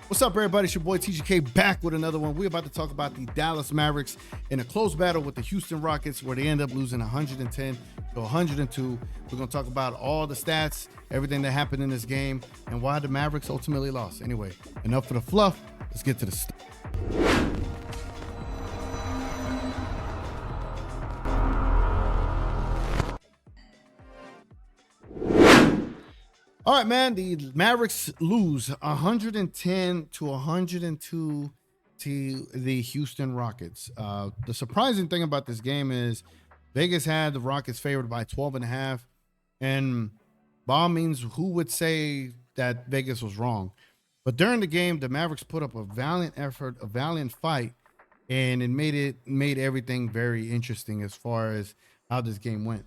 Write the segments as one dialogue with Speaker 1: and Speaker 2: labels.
Speaker 1: What's up, everybody? It's your boy TGK back with another one. We're about to talk about the Dallas Mavericks in a close battle with the Houston Rockets, where they end up losing 110 to 102. We're going to talk about all the stats, everything that happened in this game, and why the Mavericks ultimately lost. Anyway, enough for the fluff. Let's get to the stuff. All right, man, the Mavericks lose 110 to 102 to the Houston Rockets. The surprising thing about this game is Vegas had the Rockets favored by 12.5. And by all means, who would say that Vegas was wrong? But during the game, the Mavericks put up a valiant effort, a valiant fight, and it made everything very interesting as far as how this game went.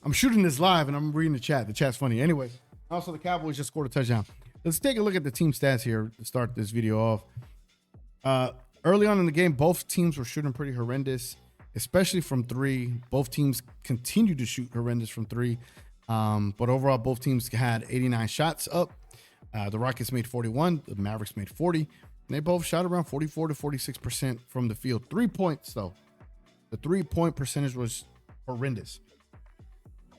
Speaker 1: I'm shooting this live and I'm reading the chat. The chat's funny. Anyway, also the Cowboys just scored a touchdown. Let's take a look at the team stats here to start this video off. Early on in the game, both teams were shooting pretty horrendous, especially from three. Both teams continued to shoot horrendous from three. But overall, both teams had 89 shots up. The Rockets made 41. The Mavericks made 40. And they both shot around 44 to 46% from the field. 3 points, though. The 3-point percentage was horrendous.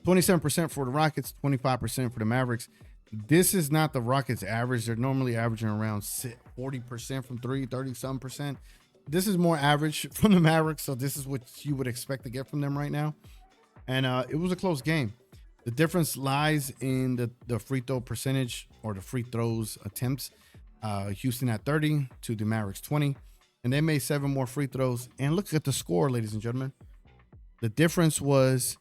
Speaker 1: 27% for the Rockets, 25% for the Mavericks. This is not the Rockets average. They're normally averaging around 40% from three, 30-some%. This is more average from the Mavericks, so this is what you would expect to get from them right now. And it was a close game. The difference lies in the free throw percentage, or the free throws attempts. Houston at 30 to the Mavericks 20. And they made 7 more free throws. And look at the score, ladies and gentlemen. The difference was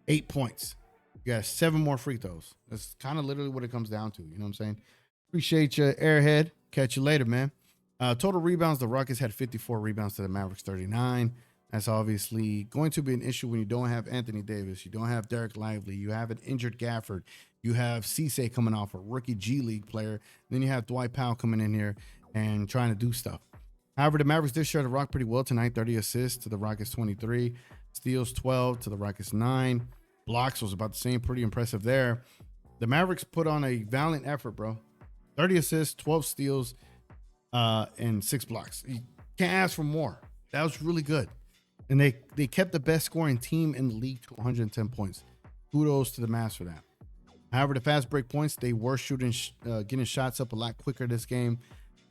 Speaker 1: 8 points. You got 7 more free throws. That's kind of literally what it comes down to. You know what I'm saying? Appreciate you, Airhead. Catch you later, man. Total rebounds, the Rockets had 54 rebounds to the Mavericks 39. That's obviously going to be an issue when you don't have Anthony Davis. You don't have Derek Lively. You have an injured Gafford. You have Cisse coming off, a rookie G League player. Then you have Dwight Powell coming in here and trying to do stuff. However, the Mavericks did share the rock pretty well tonight. 30 assists to the Rockets 23. Steals 12 to the Rockets 9. Blocks was about the same. Pretty impressive there. The Mavericks put on a valiant effort, bro. 30 assists, 12 steals, and 6 blocks. You can't ask for more. That was really good. And they kept the best scoring team in the league to 110 points. Kudos to the Mavs for that. However, the fast break points, they were shooting, getting shots up a lot quicker this game.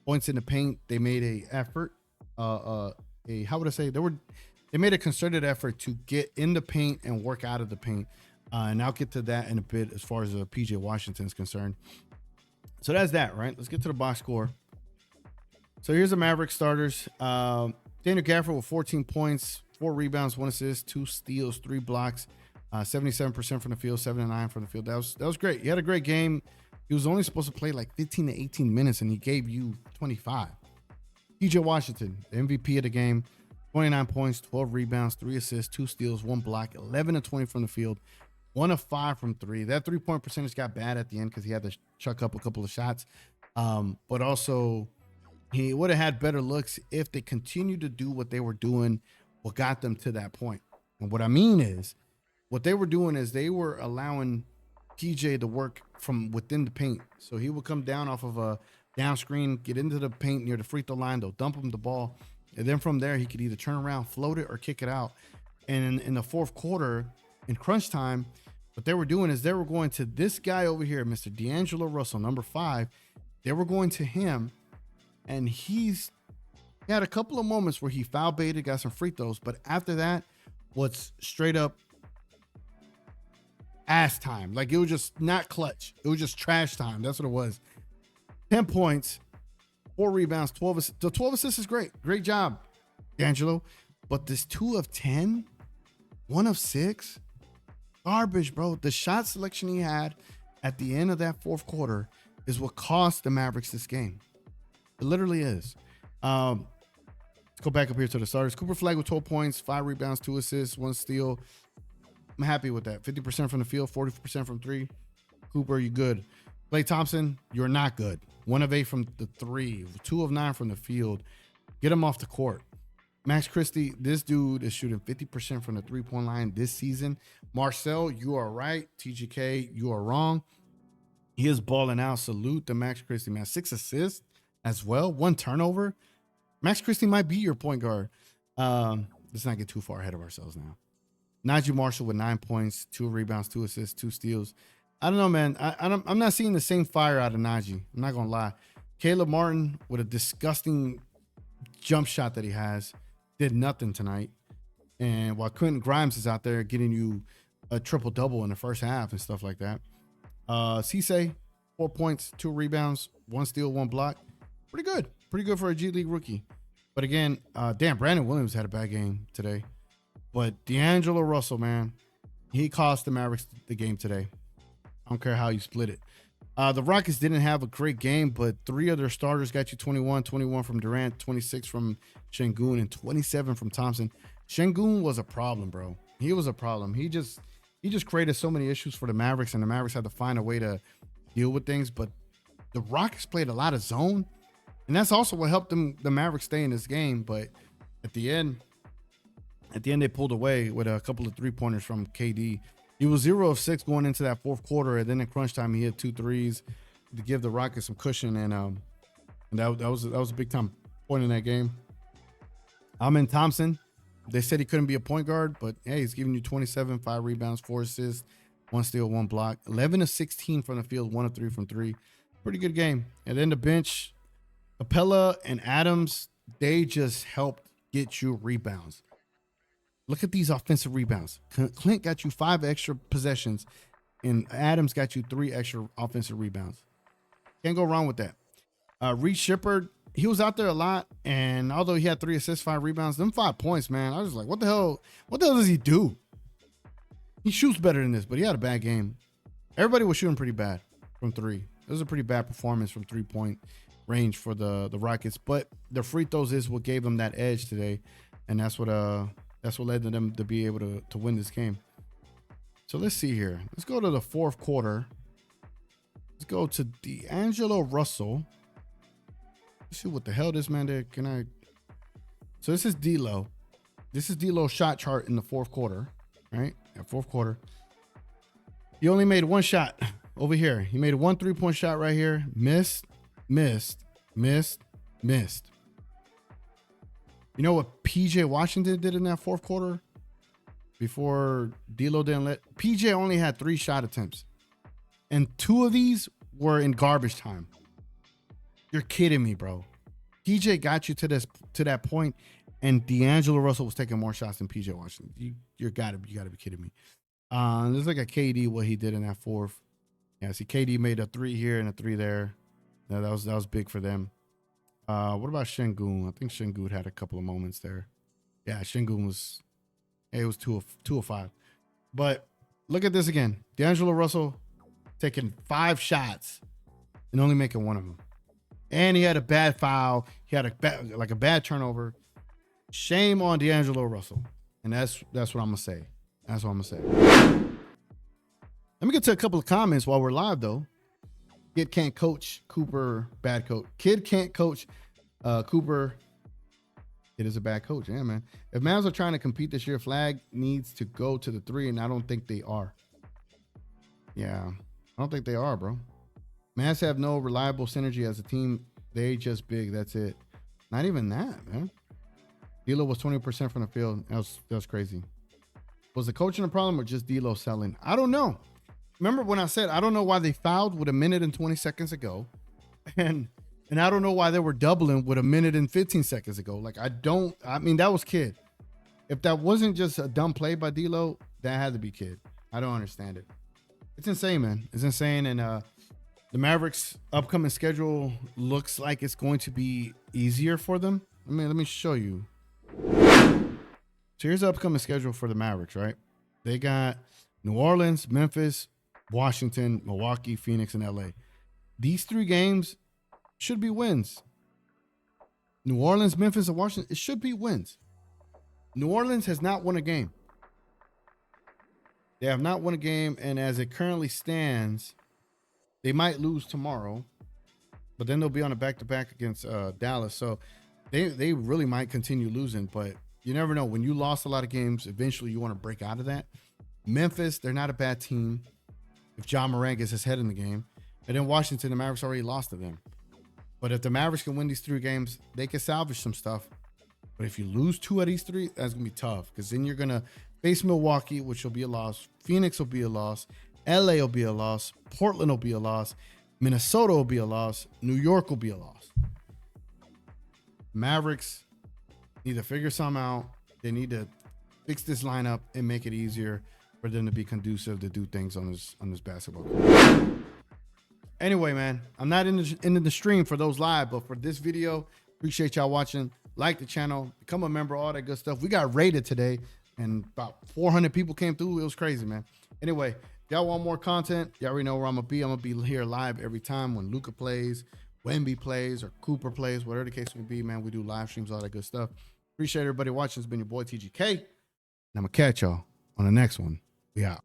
Speaker 1: Points in the paint, they made a effort. How would I say? They made a concerted effort to get in the paint and work out of the paint. And I'll get to that in a bit as far as PJ Washington is concerned. So that's that, right? Let's get to the box score. So here's the Mavericks starters. Daniel Gafford with 14 points, 4 rebounds, 1 assist, 2 steals, 3 blocks, 77% from the field, 7-9 from the field. That was great. He had a great game. He was only supposed to play like 15 to 18 minutes, and he gave you 25. PJ Washington, the MVP of the game. 29 points, 12 rebounds, 3 assists, 2 steals, 1 block, 11 to 20 from the field, 1 of 5 from 3. That 3-point percentage got bad at the end because he had to chuck up a couple of shots. But also, he would have had better looks if they continued to do what they were doing, what got them to that point. And what I mean is, what they were doing is they were allowing PJ to work from within the paint. So he would come down off of a down screen, get into the paint near the free throw line. They'll dump him the ball. And then from there, he could either turn around, float it, or kick it out. And in the fourth quarter, in crunch time, what they were doing is they were going to this guy over here, Mr. D'Angelo Russell, number 5. They were going to him, and he had a couple of moments where he foul baited, got some free throws. But after that, what's straight up ass time. Like, it was just not clutch. It was just trash time. That's what it was. 10 points. 4 rebounds, 12 assists. The 12 assists is great. Great job, D'Angelo. But this 2 of 10, 1 of 6, garbage, bro. The shot selection he had at the end of that fourth quarter is what cost the Mavericks this game. It literally is. Let's go back up here to the starters. Cooper Flag with 12 points, 5 rebounds, 2 assists, 1 steal. I'm happy with that. 50% from the field, 40% from 3. Cooper, you good. Klay Thompson, you're not good. 1 of 8 from the 3, 2 of 9 from the field. Get him off the court. Max Christie, this dude is shooting 50% from the 3-point line this season. Marcel, you are right. TGK, you are wrong. He is balling out. Salute to Max Christie, man. 6 assists as well. 1 turnover. Max Christie might be your point guard. Let's not get too far ahead of ourselves now. Najee Marshall with 9 points, 2 rebounds, 2 assists, 2 steals. I don't know, man. I'm not seeing the same fire out of Najee. I'm not going to lie. Caleb Martin with a disgusting jump shot that he has did nothing tonight. And while Quentin Grimes is out there getting you a triple-double in the first half and stuff like that. Cisse, 4 points, 2 rebounds, 1 steal, 1 block. Pretty good. Pretty good for a G League rookie. But again, Brandon Williams had a bad game today. But D'Angelo Russell, man, he cost the Mavericks the game today. I don't care how you split it. The Rockets didn't have a great game, but 3 of their starters got you 21 from Durant, 26 from Şengün, and 27 from Thompson. Şengün was a problem, bro. He was a problem. He just created so many issues for the Mavericks, and the Mavericks had to find a way to deal with things. But the Rockets played a lot of zone, and that's also what helped the Mavericks stay in this game. But at the end, they pulled away with a couple of 3-pointers from KD. He was 0 of 6 going into that fourth quarter, and then in crunch time, he hit 2 threes to give the Rockets some cushion, and that was a big time point in that game. Amen Thompson, they said he couldn't be a point guard, but hey, he's giving you 27, 5 rebounds, 4 assists, 1 steal, 1 block, 11 of 16 from the field, 1 of 3 from 3. Pretty good game. And then the bench, Capella and Adams, they just helped get you rebounds. Look at these offensive rebounds. Clint got you 5 extra possessions, and Adams got you 3 extra offensive rebounds. Can't go wrong with that. Reed Shipperd, he was out there a lot, and although he had 3 assists, 5 rebounds, them 5 points, man, I was like, what the hell does he do? He shoots better than this, but he had a bad game. Everybody was shooting pretty bad from 3. It was a pretty bad performance from 3-point range for the Rockets, but the free throws is what gave them that edge today, and that's what led to them to be able to win this game. So let's see here. Let's go to the fourth quarter. Let's go to D'Angelo Russell. Let's see what the hell this man did. So this is DLO. This is DLO's shot chart in the fourth quarter, right? At fourth quarter. He only made 1 shot over here. He made 1 3-point shot right here. Missed. You know what PJ Washington did in that fourth quarter? Before DLO didn't let PJ only had 3 shot attempts, and 2 of these were in garbage time. You're kidding me, bro. PJ got you to that point, and D'Angelo Russell was taking more shots than PJ Washington. You gotta be kidding me. Let's look at KD, what he did in that fourth. Yeah, see, KD made a 3 here and a 3 there. Yeah, that was big for them. What about Şengün? I think Şengün had a couple of moments there. Yeah, Şengün was 2 of 5. But look at this again. D'Angelo Russell taking 5 shots and only making 1 of them. And he had a bad foul. He had a bad turnover. Shame on D'Angelo Russell. And that's what I'm gonna say. That's what I'm gonna say. Let me get to a couple of comments while we're live though. Kid can't coach, Cooper, bad coach. Kid can't coach, Cooper, it is a bad coach. Yeah, man. If Mavs are trying to compete this year, Flag needs to go to the 3, and I don't think they are. Yeah, I don't think they are, bro. Mavs have no reliable synergy as a team. They just big. That's it. Not even that, man. DLO was 20% from the field. That was crazy. Was the coaching a problem or just DLO selling? I don't know. Remember when I said I don't know why they fouled with 1 minute and 20 seconds ago, and I don't know why they were doubling with 1 minute and 15 seconds ago. Like I mean that was Kid. If that wasn't just a dumb play by DLO, that had to be Kid. I don't understand it. It's insane, man. It's insane, and the Mavericks' upcoming schedule looks like it's going to be easier for them. Let me show you. So here's the upcoming schedule for the Mavericks, right? They got New Orleans, Memphis, Washington, Milwaukee, Phoenix, and LA. These 3 games should be wins. New Orleans, Memphis, and Washington, it should be wins. New Orleans has not won a game. They have not won a game, and as it currently stands, they might lose tomorrow, but then they'll be on a back-to-back against Dallas. So they really might continue losing, but you never know. When you lost a lot of games, eventually you want to break out of that. Memphis, they're not a bad team if John Moran gets his head in the game. And then Washington, the Mavericks already lost to them. But if the Mavericks can win these 3 games, they can salvage some stuff. But if you lose 2 of these 3, that's going to be tough, because then you're going to face Milwaukee, which will be a loss. Phoenix will be a loss. LA will be a loss. Portland will be a loss. Minnesota will be a loss. New York will be a loss. Mavericks need to figure something out. They need to fix this lineup and make it easier for them to be conducive to do things on this basketball court. Anyway, man, I'm not in the stream for those live, but for this video, appreciate y'all watching. Like the channel, become a member, all that good stuff. We got raided today, and about 400 people came through. It was crazy, man. Anyway, if y'all want more content, y'all already know where I'm gonna be. I'm gonna be here live every time when Luka plays, Wemby plays, or Cooper plays, whatever the case may be, man. We do live streams, all that good stuff. Appreciate everybody watching. It's been your boy TGK, and I'm gonna catch y'all on the next one. We out.